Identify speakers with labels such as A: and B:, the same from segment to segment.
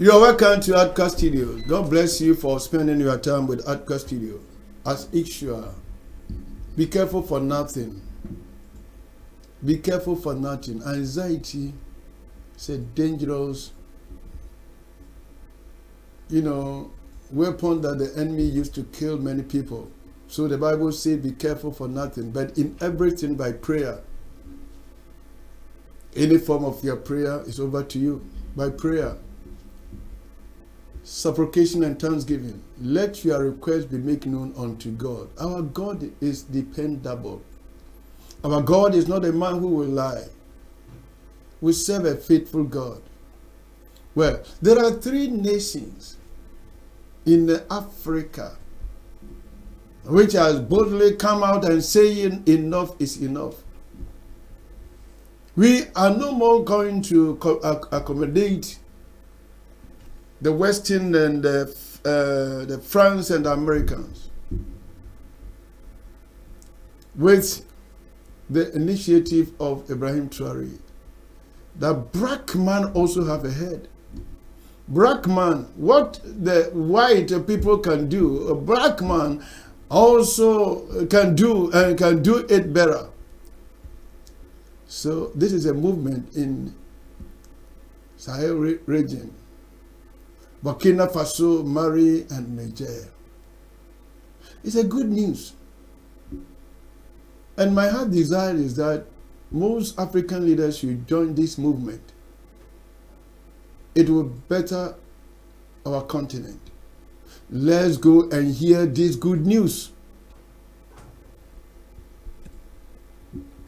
A: You are welcome to Adkwart Studios. God bless you for spending your time with Adkwart Studios. As usual, be careful for nothing. Be careful for nothing. Anxiety is a dangerous, weapon that the enemy used to kill many people. So the Bible says, be careful for nothing, but in everything by prayer. Any form of your prayer is over to you. By prayer, supplication and thanksgiving, let your requests be made known unto God. Our God is dependable. Our God is not a man who will lie. We serve a faithful God. Well, there are 3 nations in Africa which has boldly come out and saying enough is enough. We are no more going to accommodate the Western and the France and the Americans with the initiative of Ibrahim Traore. The black man also have a head. Black man, what the white people can do, a black man also can do and can do it better. So this is a movement in Sahel region, Burkina Faso, Mali, and Niger. It's a good news. And my heart desire is that most African leaders should join this movement. It will better our continent. Let's go and hear this good news.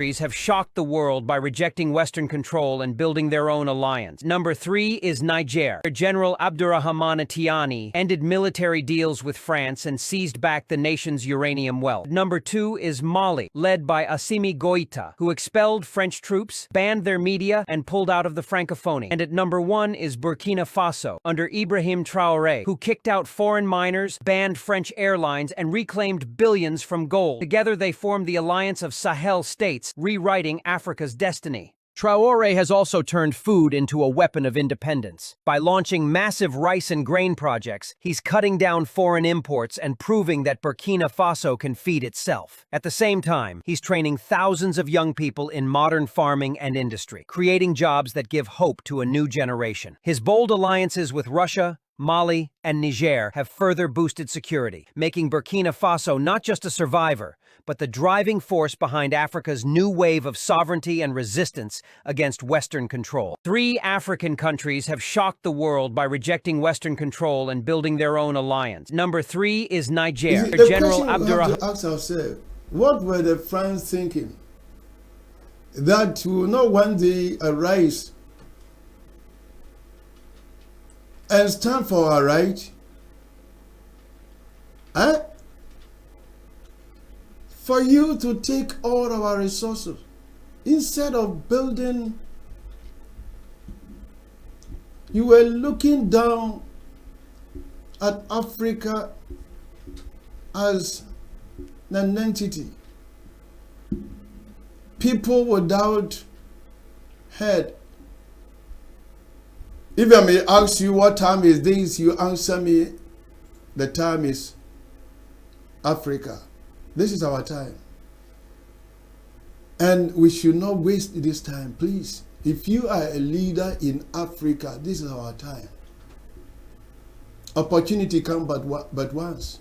B: Have shocked the world by rejecting Western control and building their own alliance. Number 3 is Niger. General Abdurrahman Tiani ended military deals with France and seized back the nation's uranium wealth. Number 2 is Mali, led by Assimi Goïta, who expelled French troops, banned their media, and pulled out of the Francophonie. And at number 1 is Burkina Faso, under Ibrahim Traore, who kicked out foreign miners, banned French airlines, and reclaimed billions from gold. Together they formed the Alliance of Sahel States, rewriting Africa's destiny. Traore has also turned food into a weapon of independence. By launching massive rice and grain projects, he's cutting down foreign imports and proving that Burkina Faso can feed itself. At the same time, he's training thousands of young people in modern farming and industry, creating jobs that give hope to a new generation. His bold alliances with Russia, Mali, and Niger have further boosted security, making Burkina Faso not just a survivor, but the driving force behind Africa's new wave of sovereignty and resistance against Western control. 3 African countries have shocked the world by rejecting Western control and building their own alliance. Number 3 is Niger.
A: The
B: General
A: question we have to ask ourselves, what were the French thinking? That will not one day arise and stand for our right? Huh? For you to take all our resources instead of building, you were looking down at Africa as an entity, people without head. If I may ask you what time is this, you answer me, the time is Africa. This is our time. And we should not waste this time, please. If you are a leader in Africa, this is our time. Opportunity comes but once.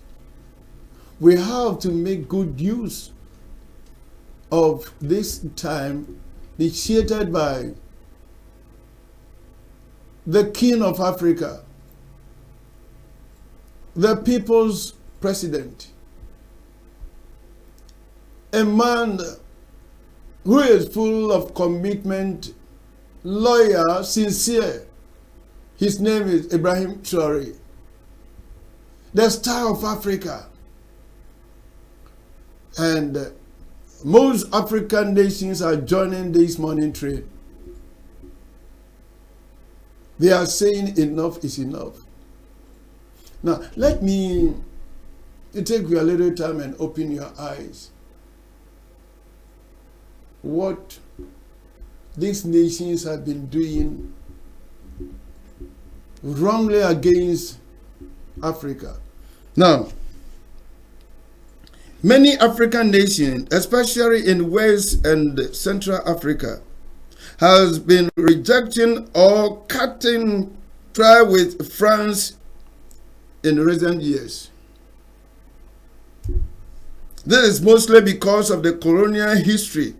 A: We have to make good use of this time initiated by the King of Africa, the people's president, a man who is full of commitment, loyal, sincere. His name is Ibrahim Traore, the star of Africa. And most African nations are joining this morning train. They are saying enough is enough. Now, let me take you a little time and open your eyes. What these nations have been doing wrongly against Africa. Now, many African nations, especially in West and Central Africa, has been rejecting or cutting ties with France in recent years. This is mostly because of the colonial history,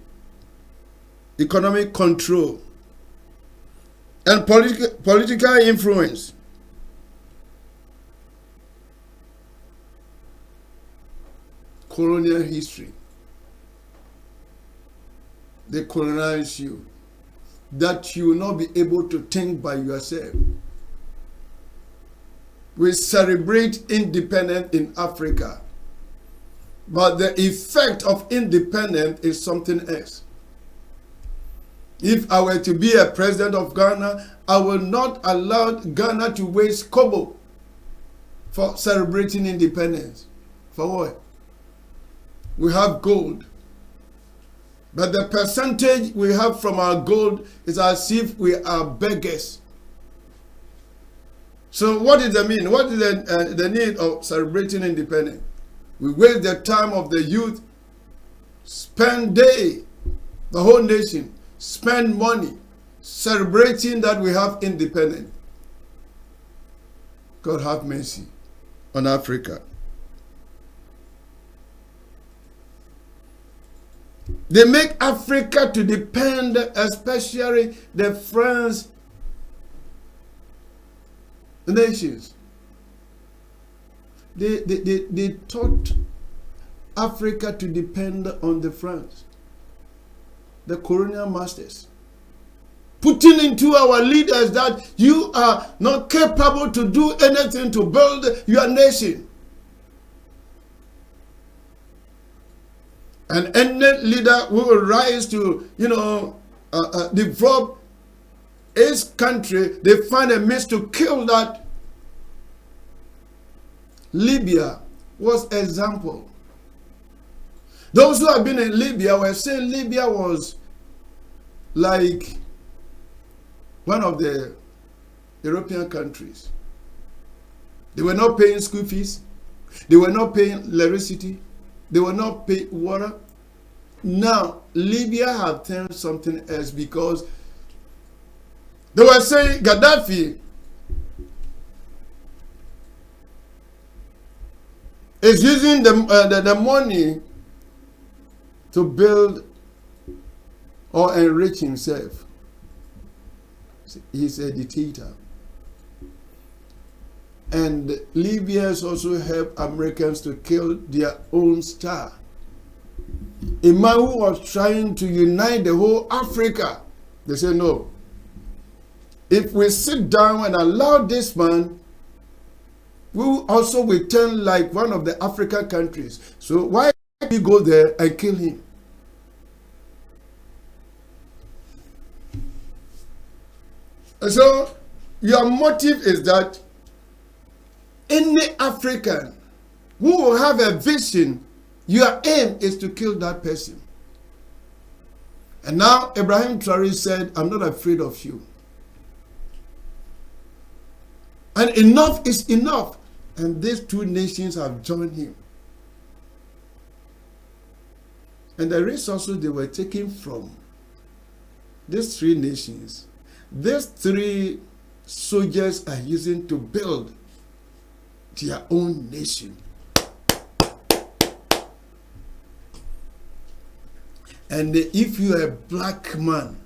A: economic control, and political influence. Colonial history. They colonize you, that you will not be able to think by yourself. We celebrate independence in Africa, but the effect of independence is something else. If I were to be a president of Ghana, I will not allow Ghana to waste kobo for celebrating independence. For what? We have gold, but the percentage we have from our gold is as if we are beggars. So what does that mean? What is the need of celebrating independence? We waste the time of the youth, spend day, the whole nation, spend money celebrating that we have independence. God have mercy on Africa. They make Africa to depend, especially the French nations. They taught Africa to depend on the French, the colonial masters, putting into our leaders that you are not capable to do anything to build your nation. And any leader who will rise to, develop his country, they find a means to kill that. Libya was an example. Those who have been in Libya were saying Libya was like one of the European countries. They were not paying school fees. They were not paying electricity. They were not paying water. Now, Libya have turned something else because they were saying Gaddafi is using the money to build or enrich himself. He's a dictator. And Libyans also help Americans to kill their own star. A man who was trying to unite the whole Africa. They say, no. If we sit down and allow this man, we will also return like one of the African countries. So why don't we go there and kill him? And so your motive is that any African who will have a vision, your aim is to kill that person. And now Ibrahim Traoré said, I'm not afraid of you. And enough is enough. And these two nations have joined him. And the resources they were taking from these three nations, these three soldiers are using to build their own nation. And if you are a black man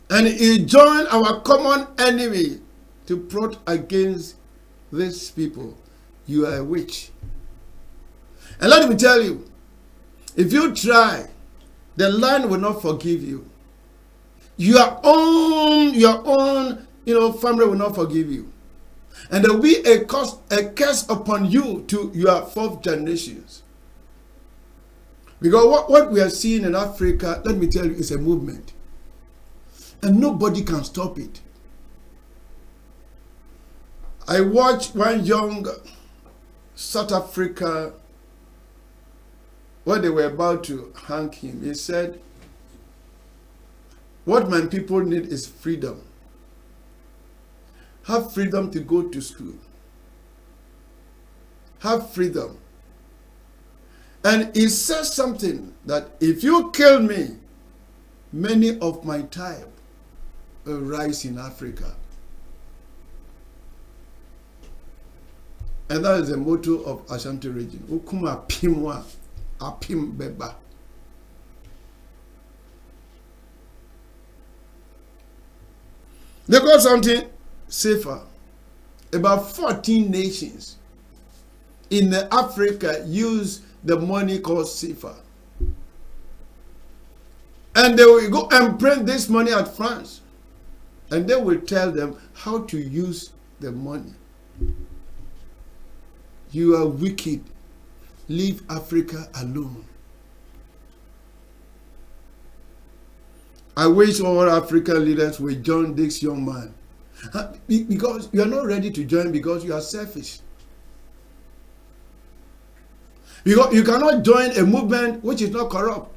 A: and you join our common enemy to plot against these people, you are a witch. And let me tell you, if you try, the land will not forgive you. Your own family will not forgive you. And there will be a curse upon you to your fourth generations. Because what we are seeing in Africa, let me tell you, is a movement. And nobody can stop it. I watched one young South Africa, when they were about to hang him, he said, what my people need is freedom. have freedom to go to school, have freedom. And he says something that if you kill me, many of my tribe will rise in Africa. And that is the motto of Ashanti region. Ukuma pimwa, apim beba. They got something safer. About 14 nations in Africa use the money called CFA. And they will go and print this money at France. And they will tell them how to use the money. You are wicked. Leave Africa alone. I wish all African leaders will join this young man. Because you are not ready to join because you are selfish. You cannot join a movement which is not corrupt.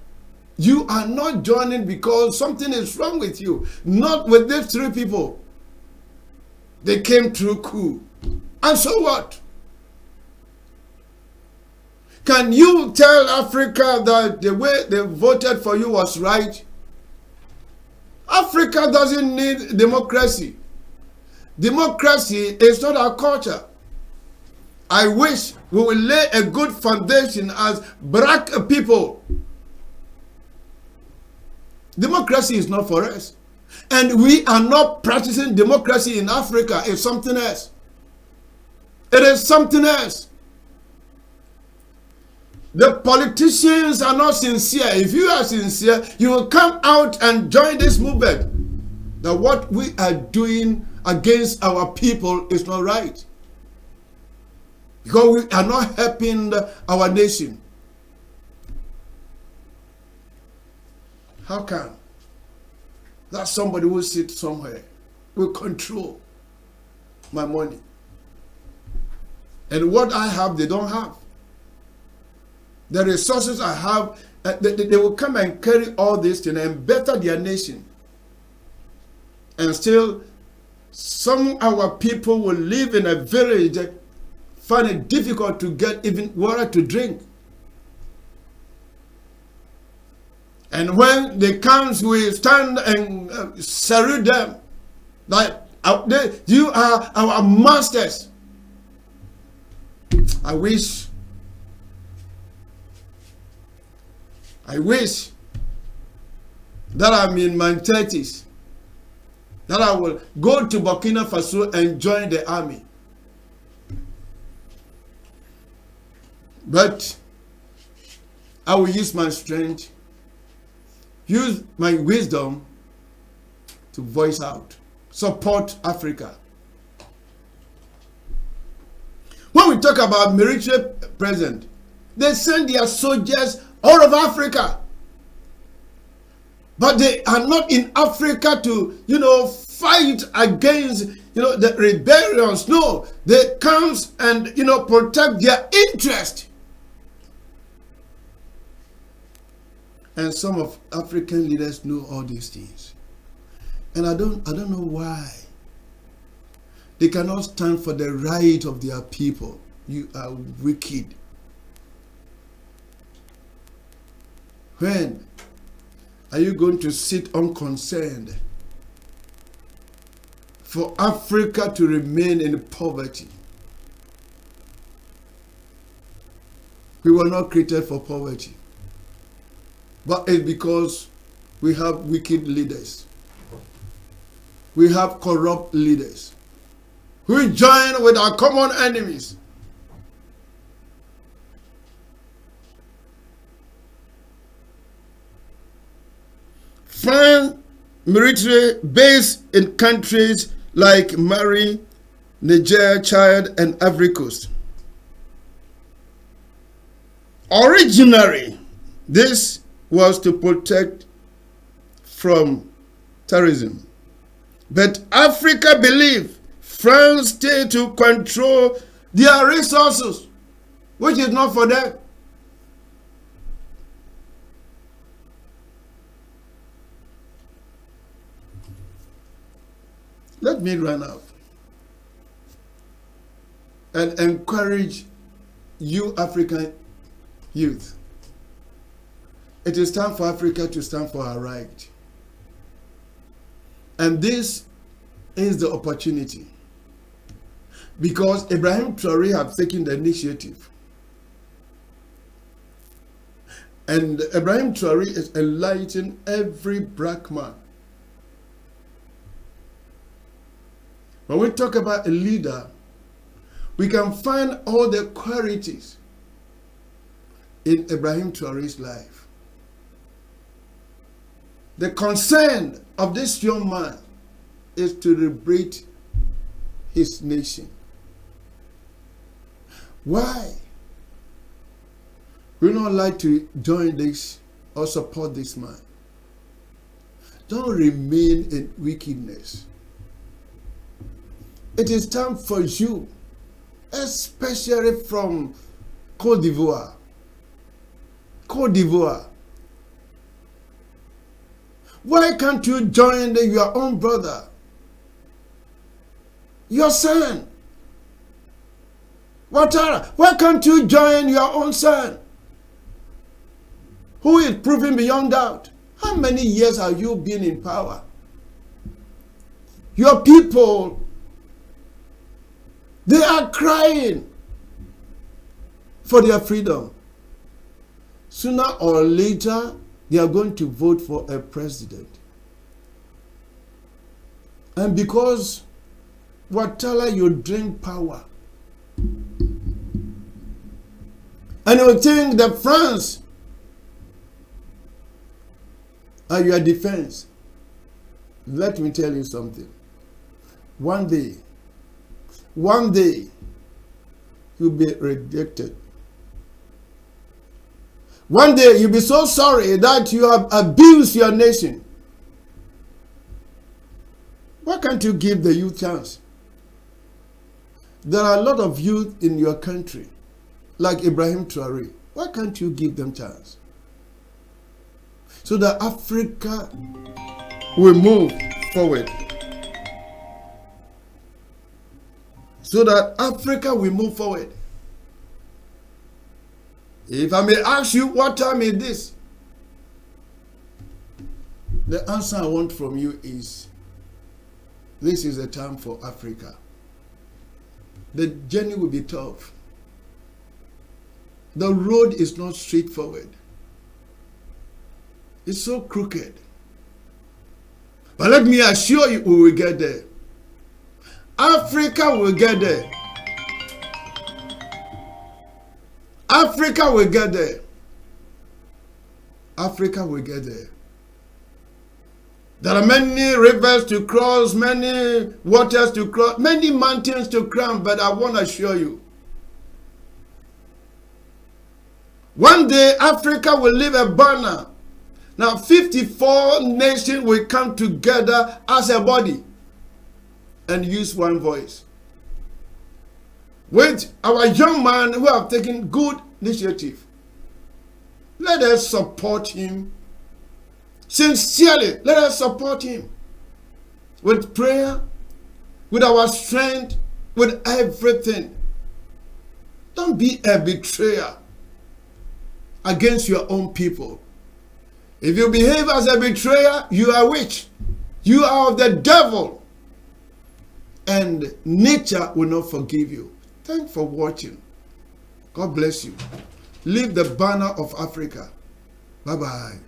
A: You are not joining because something is wrong with you. Not with these three people. They came through coup. And so what? Can you tell Africa that the way they voted for you was right? Africa doesn't need democracy. Democracy is not our culture. I wish we will lay a good foundation as black people. Democracy is not for us. And we are not practicing democracy in Africa. It's something else. It is something else. The politicians are not sincere. If you are sincere, you will come out and join this movement. That what we are doing against our people is not right. Because we are not helping our nation. How come that somebody will sit somewhere, will control my money? And what I have, they don't have. The resources I have, they will come and carry all this thing and better their nation. And still, some our people will live in a village, find it difficult to get even water to drink. And when they come, we stand and salute them. Like, you are our masters. I wish that I'm in my 30s, that I will go to Burkina Faso and join the army. But I will use my strength, use my wisdom to voice out, support Africa. When we talk about military presence, they send their soldiers all over Africa. But they are not in Africa to, fight against, the rebellions. No, they come and, protect their interest. And some of African leaders know all these things. And I don't know why. They cannot stand for the right of their people. You are wicked. When are you going to sit unconcerned for Africa to remain in poverty? We were not created for poverty. But it's because we have wicked leaders. We have corrupt leaders who join with our common enemies. Foreign military based in countries like Mali, Niger, Chad, and Ivory Coast. Originally, this was to protect from terrorism. But Africa believed France stayed to control their resources, which is not for them. Let me run out. and encourage you African youth. It is time for Africa to stand for her right. And this is the opportunity. Because Ibrahim Traoré has taken the initiative. And Ibrahim Traoré is enlightening every black man. When we talk about a leader, we can find all the qualities in Ibrahim Traoré's life. The concern of this young man is to liberate his nation. Why? We don't like to join this or support this man. Don't remain in wickedness. It is time for you, especially from Côte d'Ivoire. Côte d'Ivoire. Why can't you join your own brother? Your son. Ouattara, why can't you join your own son? Who is proven beyond doubt? How many years have you been in power? Your people, they are crying for their freedom. Sooner or later, they are going to vote for a president. And because Ouattara, you drink power. And you think that France are your defense. Let me tell you something. One day, you'll be rejected. One day, you'll be so sorry that you have abused your nation. Why can't you give the youth chance? There are a lot of youth in your country, like Ibrahim Traoré. Why can't you give them chance? So that Africa will move forward. So that Africa will move forward. If I may ask you, what time is this? The answer I want from you is, this is a time for Africa. The journey will be tough. The road is not straightforward. It's so crooked. But let me assure you, we will get there. Africa will get there. Africa will get there. Africa will get there. There are many rivers to cross, many waters to cross, many mountains to climb, but I want to assure you, one day Africa will leave a banner. Now 54 nations will come together as a body and use one voice. With our young man who have taken good initiative, let us support him. Sincerely, let us support him. With prayer, with our strength, with everything. Don't be a betrayer against your own people. If you behave as a betrayer, you are a witch. You are of the devil. And nature will not forgive you. Thanks for watching. God bless you. Leave the banner of Africa. Bye-bye.